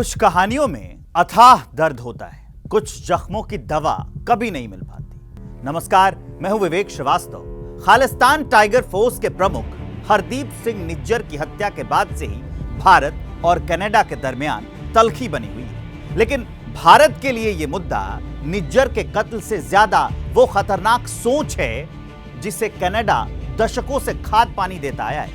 कुछ कहानियों में अथाह दर्द होता है, कुछ जख्मों की दवा कभी नहीं मिल पाती। नमस्कार, मैं हूं विवेक श्रीवास्तव। खालिस्तान टाइगर फोर्स के प्रमुख हरदीप सिंह निज्जर की हत्या के बाद से ही भारत और कनाडा के दरमियान तल्खी बनी हुई है। लेकिन भारत के लिए यह मुद्दा निज्जर के कत्ल से ज्यादा वो खतरनाक सोच है जिसे कनाडा दशकों से खाद पानी देता आया है।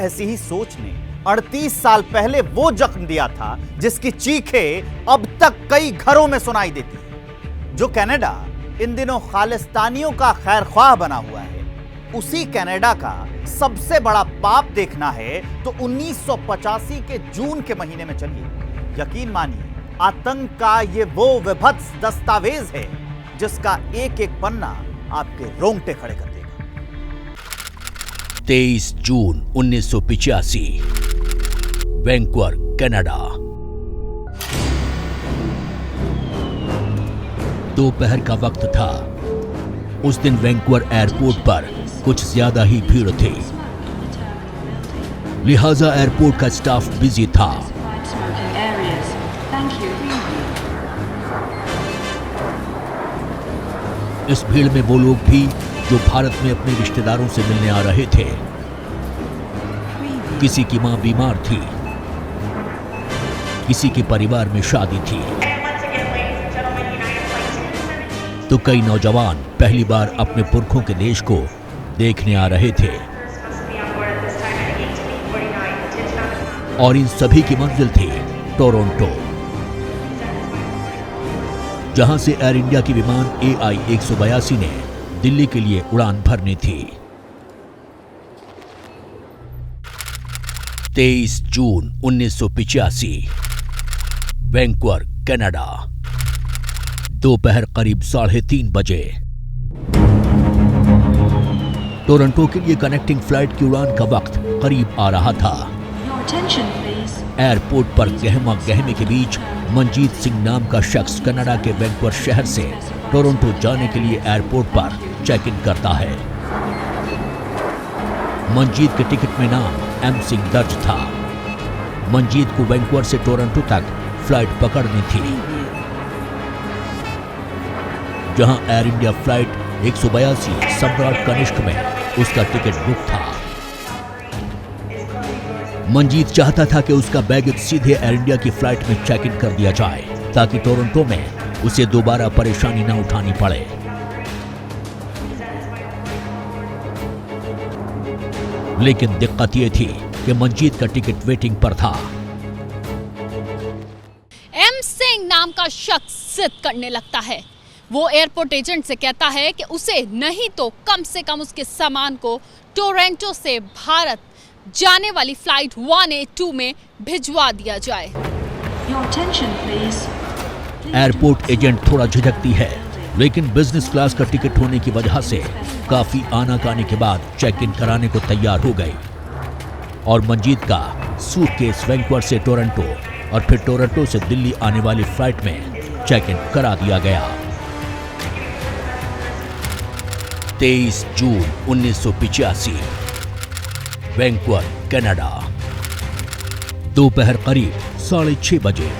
ऐसी ही सोच ने 38 साल पहले वो जख्म दिया था जिसकी चीखें अब तक कई घरों में सुनाई देती है। जो कनाडा इन दिनों खालिस्तानियों का खैरख्वाह बना हुआ है, उसी कनाडा का सबसे बड़ा पाप देखना है तो 1985 के जून के महीने में चलिए। यकीन मानिए, आतंक का ये वो विभत्स दस्तावेज है जिसका एक एक पन्ना आपके रोंगटे खड़े कर देगा। 23 जून 1985, वैंकूवर, कनाडा। दोपहर का वक्त था। उस दिन वैंकूवर एयरपोर्ट पर कुछ ज्यादा ही भीड़ थी, लिहाजा एयरपोर्ट का स्टाफ बिजी था। इस भीड़ में वो लोग भी जो भारत में अपने रिश्तेदारों से मिलने आ रहे थे। किसी की मां बीमार थी, किसी के परिवार में शादी थी, तो कई नौजवान पहली बार अपने पुरखों के देश को देखने आ रहे थे। और इन सभी की मंजिल थी टोरंटो, जहां से एयर इंडिया की विमान AI 182 ने दिल्ली के लिए उड़ान भरनी थी। 23 जून 1985, वैंकूवर, कनाडा। दोपहर करीब 3:30 बजे। टोरंटो के लिए कनेक्टिंग फ्लाइट की उड़ान का वक्त करीब आ रहा था। एयरपोर्ट पर गहमा गहमी के बीच मनजीत सिंह नाम का शख्स कनाडा के वैंकूवर शहर से टोरंटो जाने के लिए एयरपोर्ट पर चेक इन करता है। मनजीत के टिकट में नाम M सिंह दर्ज था। मनजीत को वैंकूवर से टोरंटो तक फ्लाइट पकड़नी थी, जहां एयर इंडिया फ्लाइट 182 सम्राट कनिष्क में उसका टिकट बुक था। मनजीत चाहता था कि उसका बैगेज सीधे एयर इंडिया की फ्लाइट में चेक इन कर दिया जाए, ताकि टोरंटो में उसे दोबारा परेशानी न उठानी पड़े। लेकिन दिक्कत यह थी कि मनजीत का टिकट वेटिंग पर था। M सिंह नाम का शख्स जिद करने लगता है। वो एयरपोर्ट एजेंट से कहता है कि उसे नहीं तो कम से कम उसके सामान को टोरंटो से भारत जाने वाली फ्लाइट 182 में भिजवा दिया जाए। एयरपोर्ट एजेंट थोड़ा झिझकती है, लेकिन बिजनेस क्लास का टिकट होने की वजह से काफी आनाकानी के बाद चेक इन कराने को तैयार हो गई और मनजीत का सूटकेस वैंकूवर से टोरंटो और फिर टोरंटो से दिल्ली आने वाली फ्लाइट में चेक इन करा दिया गया। 23 जून 1985, वैंकूवर, कनाडा। दोपहर करीब 6:30 बजे।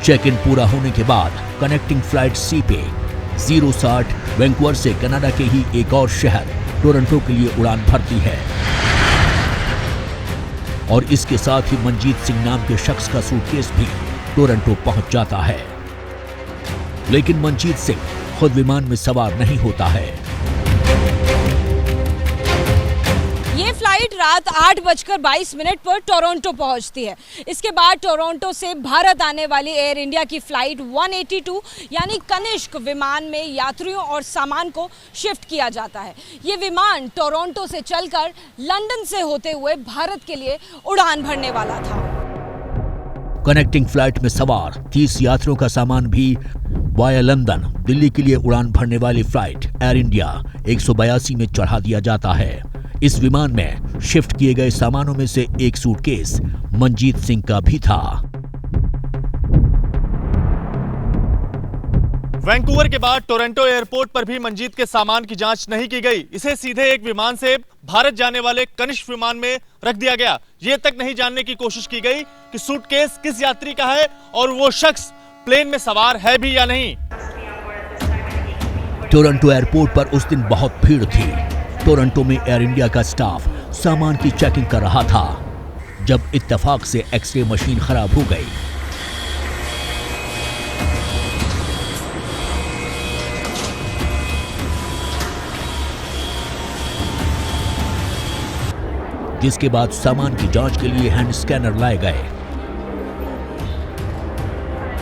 चेक इन पूरा होने के बाद कनेक्टिंग फ्लाइट CP 060 वैंकूवर से कनाडा के ही एक और शहर टोरंटो के लिए उड़ान भरती है और इसके साथ ही मनजीत सिंह नाम के शख्स का सूटकेस भी टोरंटो पहुंच जाता है। लेकिन मनजीत सिंह खुद विमान में सवार नहीं होता है। ये फ्लाइट रात 8:22 पर टोरंटो पहुंचती है। इसके बाद टोरंटो से भारत आने वाली एयर इंडिया की फ्लाइट 182 यानी कनिष्क विमान में यात्रियों और सामान को शिफ्ट किया जाता है। ये विमान टोरंटो से चलकर लंदन से होते हुए भारत के लिए उड़ान भरने वाला था। कनेक्टिंग फ्लाइट में सवार 30 यात्रियों का सामान भी वाया लंदन दिल्ली के लिए उड़ान भरने वाली फ्लाइट एयर इंडिया 182 में चढ़ा दिया जाता है। इस विमान में शिफ्ट किए गए सामानों में से एक सूटकेस मनजीत सिंह का भी था। वैंकूवर के बाद टोरंटो एयरपोर्ट पर भी मनजीत के सामान की जांच नहीं की गई। इसे सीधे एक विमान से भारत जाने वाले कनिष्क विमान में रख दिया गया। ये तक नहीं जानने की कोशिश की गई कि सूटकेस किस यात्री का है और वो शख्स प्लेन में सवार है भी या नहीं। टोरंटो एयरपोर्ट पर उस दिन बहुत भीड़ थी। टोरंटो में एयर इंडिया का स्टाफ सामान की चेकिंग कर रहा था जब इत्तेफाक से एक्सरे मशीन खराब हो गई। जिसके बाद सामान की जांच के लिए हैंड स्कैनर लाए गए।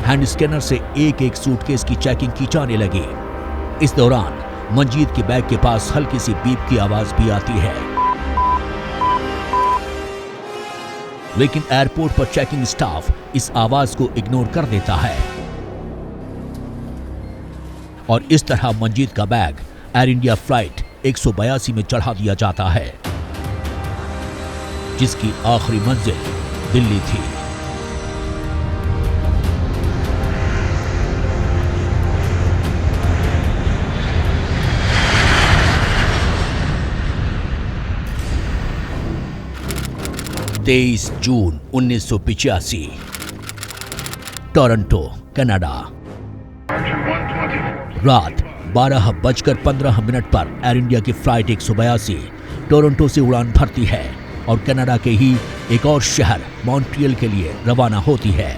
हैंड स्कैनर से एक एक सूटकेस की चेकिंग की जाने लगी। इस दौरान मंजीत के बैग के पास हल्की सी बीप की आवाज भी आती है, लेकिन एयरपोर्ट पर चेकिंग स्टाफ इस आवाज को इग्नोर कर देता है और इस तरह मंजीत का बैग एयर इंडिया फ्लाइट 182 में चढ़ा दिया जाता है, जिसकी आखिरी मंजिल दिल्ली थी। जून 1985, टोरंटो, कनाडा। रात 12:15 पर एयर इंडिया की फ्लाइट 182 टोरंटो से उड़ान भरती है और कनाडा के ही एक और शहर मॉन्ट्रियल के लिए रवाना होती है।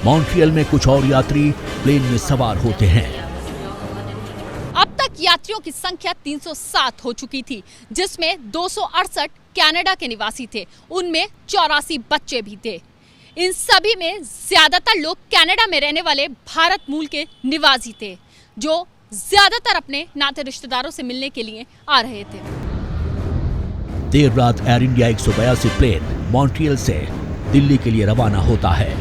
मॉन्ट्रियल में कुछ और यात्री प्लेन में सवार होते हैं। अब तक यात्रियों की संख्या 307 हो चुकी थी, जिसमें 268 कनाडा के निवासी थे, उनमें 84 बच्चे भी थे। इन सभी में ज्यादातर लोग कनाडा में रहने वाले भारत मूल के निवासी थे, जो ज्यादातर अपने नाते रिश्तेदारों से मिलने के लिए आ रहे थे। देर रात एयर इंडिया 182 प्लेन मॉन्ट्रियल से दिल्ली के लिए रवाना होता है।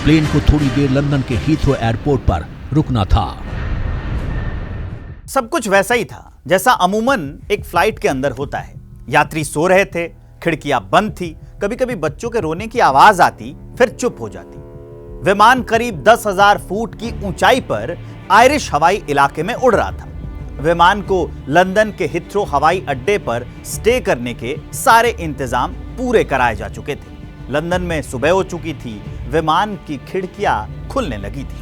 प्लेन को थोड़ी देर लंदन के हीथ्रो एयरपोर्ट पर रुकना था। सब कुछ वैसा ही था जैसा अमूमन एक फ्लाइट के अंदर होता है। यात्री सो रहे थे, खिड़कियां बंद थी, कभी कभी बच्चों के रोने की आवाज आती, फिर चुप हो जाती। विमान करीब 10,000 फुट की ऊंचाई पर आयरिश हवाई इलाके में उड़ रहा था। विमान को लंदन के हीथ्रो हवाई अड्डे पर स्टे करने के सारे इंतजाम पूरे कराए जा चुके थे। लंदन में सुबह हो चुकी थी, विमान की खिड़कियां खुलने लगी थी।